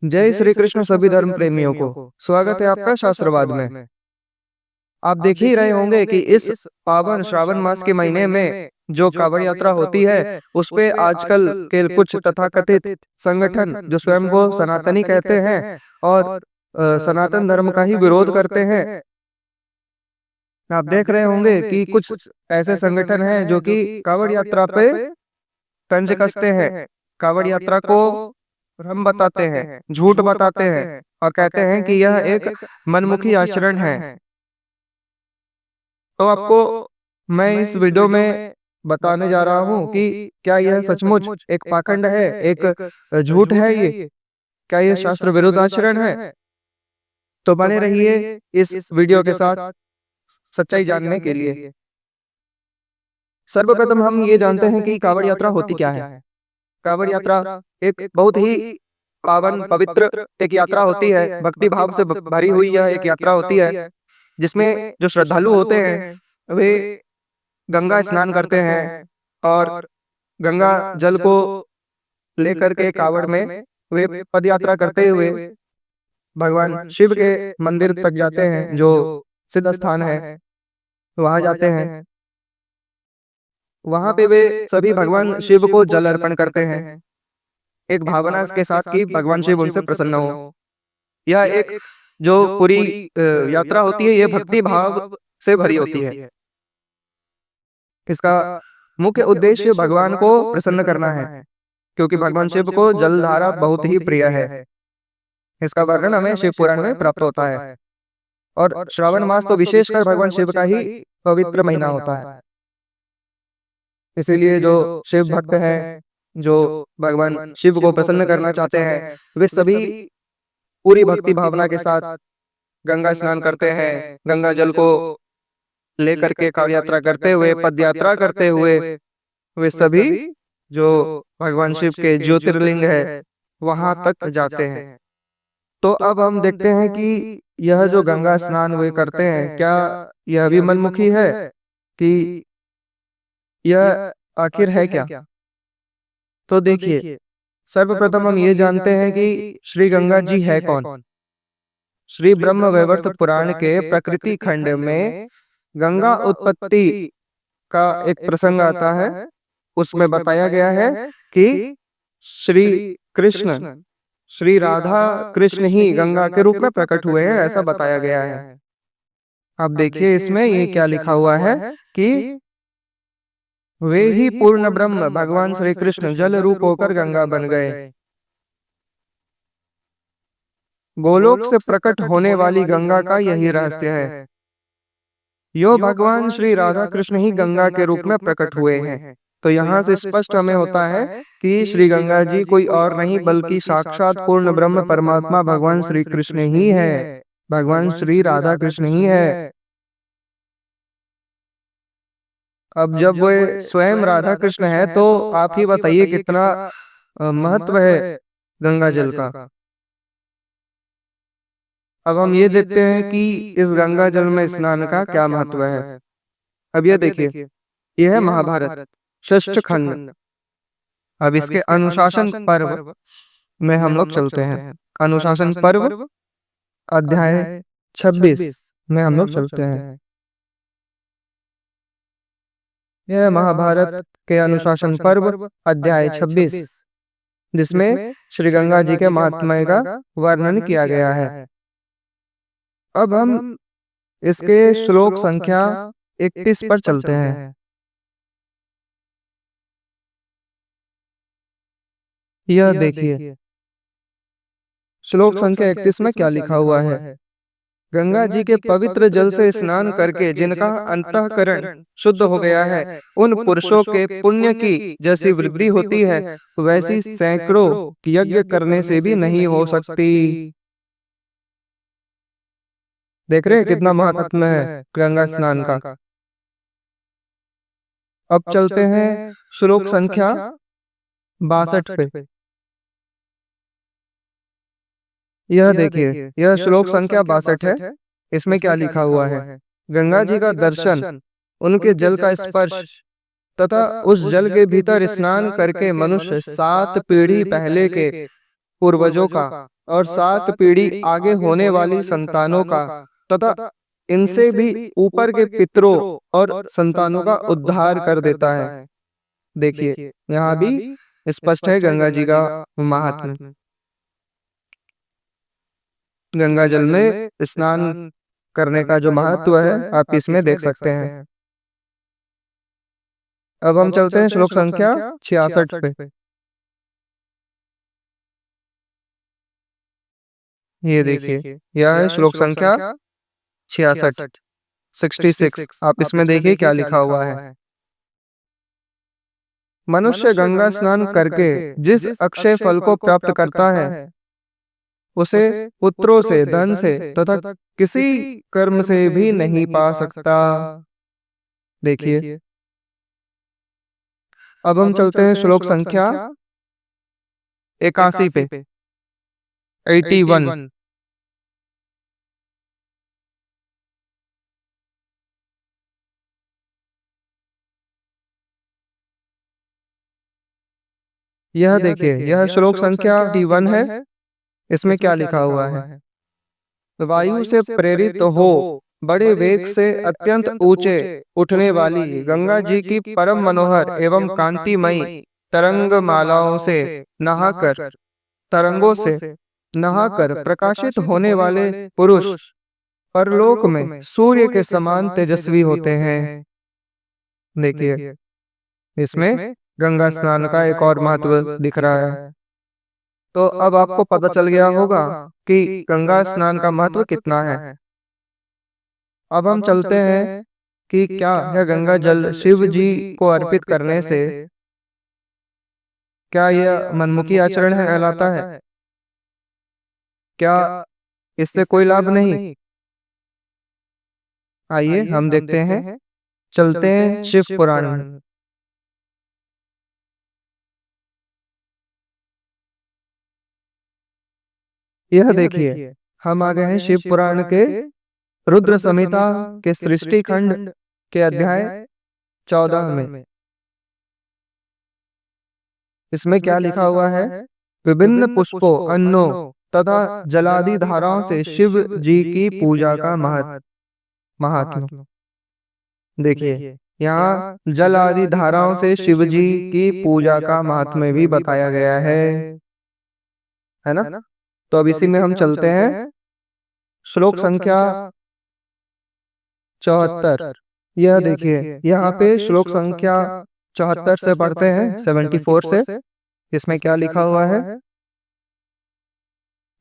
जय श्री कृष्ण सभी धर्म प्रेमियों को। स्वागत है आपका शास्त्रवाद में। आप देख ही रहे होंगे कि इस पावन श्रावण मास के महीने में जो कांवड़ यात्रा होती है उस पे आजकल के कुछ तथाकथित संगठन जो स्वयं को सनातनी कहते हैं और सनातन धर्म का ही विरोध करते हैं। आप देख रहे होंगे कि कुछ ऐसे संगठन हैं जो कि कांवड़ यात्रा पे तंज कसते हैं, कांवड़ यात्रा को भ्रम बताते हैं, झूठ बताते हैं और कहते हैं कि यह एक मनमुखी आचरण है। तो आपको मैं इस वीडियो में बताने जा रहा हूँ कि क्या यह सचमुच एक पाखंड है, एक झूठ है ये, क्या यह शास्त्र विरुद्ध आचरण है। तो बने रहिए इस वीडियो के साथ सच्चाई जानने के लिए। सर्वप्रथम हम ये जानते हैं कि कांवड़ यात्रा होती क्या है। कांवड़ यात्रा एक बहुत ही पावन पवित्र एक यात्रा होती है, भक्ति भाव से भरी हुई यह एक यात्रा होती है जिसमें जो श्रद्धालु होते हैं वे गंगा स्नान करते हैं और गंगा जल को लेकर के कांवड़ में वे पद यात्रा करते हुए भगवान शिव के मंदिर तक जाते हैं जो सिद्ध स्थान है, वहां जाते हैं। वहां पे वे सभी भगवान शिव को जल अर्पण करते हैं, एक भावना के साथ कि भगवान शिव उनसे प्रसन्न हो। यह एक जो पूरी यात्रा होती है ये भक्ति भाव से भरी होती है। इसका मुख्य उद्देश्य भगवान को प्रसन्न करना है, क्योंकि भगवान शिव को जलधारा बहुत ही प्रिय है। इसका वर्णन हमें शिव पुराण में प्राप्त होता है। और श्रावण मास तो विशेषकर भगवान शिव का ही पवित्र महीना होता है। इसीलिए जो शिव भक्त हैं, जो भगवान शिव को प्रसन्न करना चाहते हैं, वे सभी पूरी भक्ति भावना के साथ गंगा स्नान करते हैं, गंगा जल को लेकर के कांवड़ यात्रा करते हुए, पद यात्रा करते हुए वे सभी जो भगवान शिव के ज्योतिर्लिंग है वहां तक जाते हैं। तो अब हम देखते हैं कि यह जो गंगा स्नान वे करते हैं, क्या यह भी मनमुखी है कि यह आखिर है क्या। तो देखिए, सर्वप्रथम हम ये जानते हैं कि श्री गंगा जी है कौन। श्री ब्रह्म वैवर्त पुराण के प्रकृति खंड में गंगा उत्पत्ति का एक प्रसंग आता है। उसमें बताया गया है कि श्री कृष्ण, श्री राधा कृष्ण ही गंगा के रूप में प्रकट हुए हैं, ऐसा बताया गया है। अब देखिए इसमें ये क्या लिखा हुआ है कि वे ही पूर्ण ब्रह्म भगवान श्री कृष्ण जल रूप होकर गंगा बन गए। गोलोक से प्रकट होने वाली गंगा का यही रहस्य है। यो भगवान श्री राधा कृष्ण ही गंगा के रूप में प्रकट हुए हैं। तो यहाँ से स्पष्ट हमें होता है कि श्री गंगा जी कोई और नहीं बल्कि साक्षात पूर्ण ब्रह्म परमात्मा भगवान श्री कृष्ण ही है, भगवान श्री राधा कृष्ण ही है। अब जब वे स्वयं राधा कृष्ण है तो आप ही बताइए कितना महत्व है गंगा जल का। अब हम ये देखते हैं कि इस गंगा जल में स्नान का क्या महत्व है। अब ये देखिए, यह है महाभारत षष्ठ खंड। अब इसके अनुशासन पर्व में हम लोग चलते हैं। अनुशासन पर्व अध्याय 26 में हम लोग चलते हैं। यह महाभारत के अनुशासन पर्व अध्याय 26 जिसमें श्री गंगा जी के महात्म्य का वर्णन किया गया है। अब हम इसके श्लोक संख्या 31 पर चलते हैं। यह देखिए, श्लोक संख्या 31 में क्या लिखा हुआ है। गंगा जी के पवित्र जल से स्नान करके जिनका अंतःकरण शुद्ध हो गया है, उन पुरुषों के पुण्य की जैसी वृद्धि होती है वैसी सैकड़ों यज्ञ करने से भी नहीं हो सकती। देख रहे हैं कितना महात्म्य है गंगा स्नान का। अब चलते हैं श्लोक संख्या 62 पे। यह देखिए, यह श्लोक संख्या 62 है। इसमें क्या लिखा हुआ है। गंगा जी का दर्शन, उनके जल का स्पर्श तथा उस जल के भीतर स्नान करके मनुष्य 7 पीढ़ी पहले के पूर्वजों का और 7 पीढ़ी आगे होने वाली संतानों का तथा इनसे भी ऊपर के पितरों और संतानों का उद्धार कर देता है। देखिए यहाँ भी स्पष्ट है गंगा जी का महात्म्य। गंगा जल में स्नान करने का जो महत्व है आप इसमें देख सकते हैं। अब हम चलते हैं श्लोक संख्या 66 पे। ये देखिए यह है श्लोक संख्या 66, 66। आप इसमें देखिए क्या लिखा हुआ है। मनुष्य गंगा स्नान करके जिस अक्षय फल को प्राप्त करता है उसे पुत्रों से, धन से तथा किसी कर्म से भी नहीं पा सकता। देखिए अब हम चलते हैं श्लोक संख्या 81 पे, 81। यह देखिए यह श्लोक संख्या 81 है। इसमें क्या लिखा हुआ है। वायु से प्रेरित हो बड़े वेग से अत्यंत ऊंचे उठने वाली गंगा जी की परम मनोहर एवं कांतिमयी तरंग मालाओं से नहाकर, तरंगों से नहाकर प्रकाशित होने वाले पुरुष परलोक में सूर्य के समान तेजस्वी होते हैं। देखिए इसमें गंगा स्नान का एक और महत्व दिख रहा है। तो अब आपको पता चल गया होगा कि गंगा स्नान का महत्व कितना है। अब हम चलते हैं कि क्या यह गंगा जल शिव जी को अर्पित करने से क्या यह मनमुखी आचरण है कहलाता है? क्या इससे कोई लाभ नहीं? आइए हम देखते हैं। चलते हैं शिव पुराण में। यह देखिए हम आ गए हैं शिव पुराण के रुद्र संहिता के सृष्टि खंड के अध्याय 14 में। इसमें क्या लिखा हुआ है। विभिन्न पुष्पों, अन्नों तथा जलादि धाराओं से शिव जी की पूजा का महात्म्य। देखिए यहाँ जल आदि धाराओं से शिव जी की पूजा का महात्म्य भी बताया गया है ना। तो अब इसी में हम चलते हैं श्लोक संख्या 74। यह देखिए यहाँ पे श्लोक संख्या 74 से पढ़ते हैं 74 से। इसमें क्या लिखा हुआ है।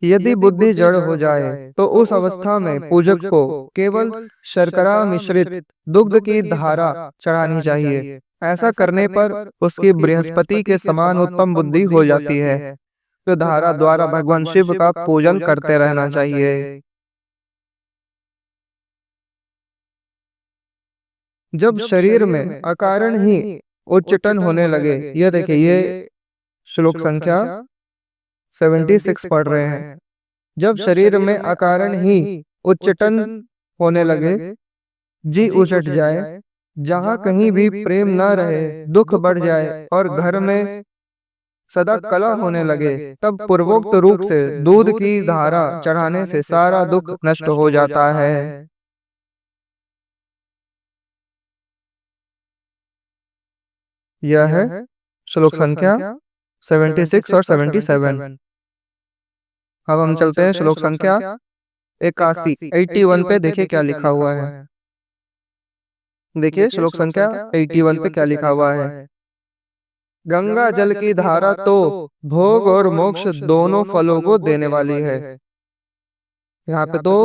यदि बुद्धि जड़ हो जाए तो उस अवस्था में पूजक को केवल शर्करा मिश्रित दुग्ध की धारा चढ़ानी चाहिए। ऐसा करने पर उसकी बृहस्पति के समान उत्तम बुद्धि हो जाती है। तो धारा द्वारा भगवान शिव का पूजन करते रहना चाहिए। जब शरीर में अकारण ही उच्चटन होने लगे। यह देखिए ये श्लोक संख्या 76 पढ़ रहे हैं। जब शरीर में अकारण ही उच्चटन होने लगे, जी उचट जाए, जहां कहीं भी प्रेम न रहे, दुख बढ़ जाए और घर में सदा कलह होने लगे, तब पूर्वोक्त रूप से दूध की धारा चढ़ाने से सारा दुख नष्ट हो जाता है। यह है श्लोक संख्या 76 और 77। अब हम चलते हैं श्लोक संख्या 81, 81 पे। देखिए क्या लिखा हुआ है। देखिए श्लोक संख्या 81 पे क्या लिखा हुआ है। गंगा जल की धारा तो भोग और मोक्ष दोनों फलों को देने वाली है। यहाँ पे तो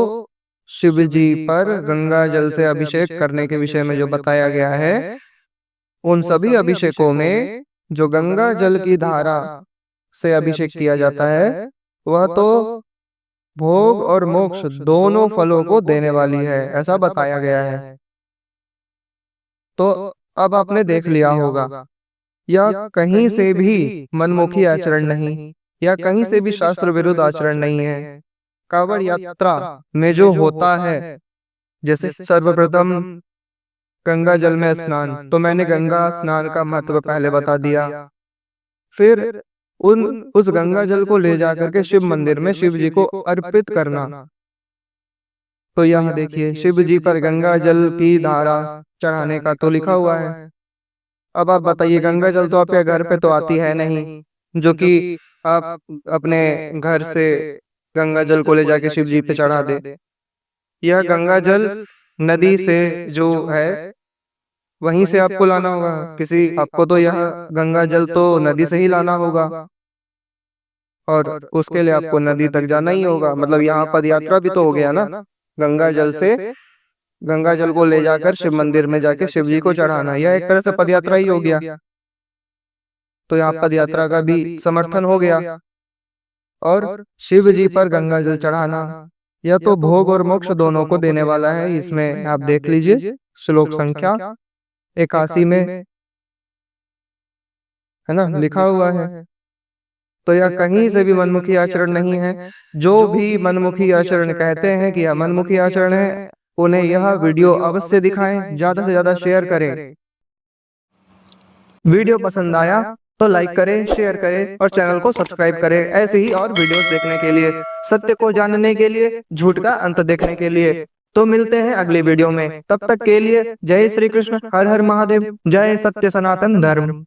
शिव जी पर गंगा जल से अभिषेक करने के विषय में जो बताया गया है, उन सभी अभिषेकों में जो गंगा जल की धारा से अभिषेक किया जाता है वह तो भोग और मोक्ष दोनों फलों को देने वाली है, ऐसा बताया गया है। तो अब आपने देख लिया होगा यह कहीं से भी मनमुखी आचरण नहीं, या कहीं से भी शास्त्र विरुद्ध आचरण नहीं है। कांवड़ यात्रा में जो होता है, जैसे सर्वप्रथम गंगा जल में स्नान, तो मैंने गंगा स्नान का महत्व पहले बता दिया। फिर उस गंगा जल को ले जाकर के शिव मंदिर में शिव जी को अर्पित करना। तो यहाँ देखिए शिव जी पर गंगा जल की धारा चढ़ाने का तो लिखा हुआ है। अब आप बताइए, गंगा जल तो आपके घर पे तो आती है नहीं, जो कि आप अपने घर से गंगा जल को ले जाके शिव जी पे चढ़ा दे। यह गंगा जल नदी से जो है वहीं से आपको लाना होगा। आपको तो यह गंगा जल तो नदी से ही लाना होगा, और उसके लिए आपको नदी तक जाना ही होगा। मतलब यहाँ पद यात्रा भी तो हो गया ना, गंगा जल से गंगा जल को ले जाकर शिव मंदिर में जाके शिव जी को चढ़ाना, यह एक तरह से पद यात्रा ही हो गया। तो यहाँ पद यात्रा का भी समर्थन हो गया। और शिव जी पर गंगा जल चढ़ाना यह तो भोग और मोक्ष दोनों को देने वाला है। इसमें आप देख लीजिए श्लोक संख्या 81 में है ना लिखा हुआ है। तो यह कहीं से भी मनमुखी आचरण नहीं है। जो भी मनमुखी आचरण कहते हैं कि यह मनमुखी आचरण है, उन्हें यह वीडियो अवश्य दिखाएं, ज्यादा से ज्यादा शेयर करें। वीडियो पसंद आया तो लाइक करें, शेयर करें और चैनल को सब्सक्राइब करें ऐसे ही और वीडियोस देखने के लिए, सत्य को जानने के लिए, झूठ का अंत देखने के लिए। तो मिलते हैं अगले वीडियो में, तब तक के लिए जय श्री कृष्ण, हर हर महादेव, जय सत्य सनातन धर्म।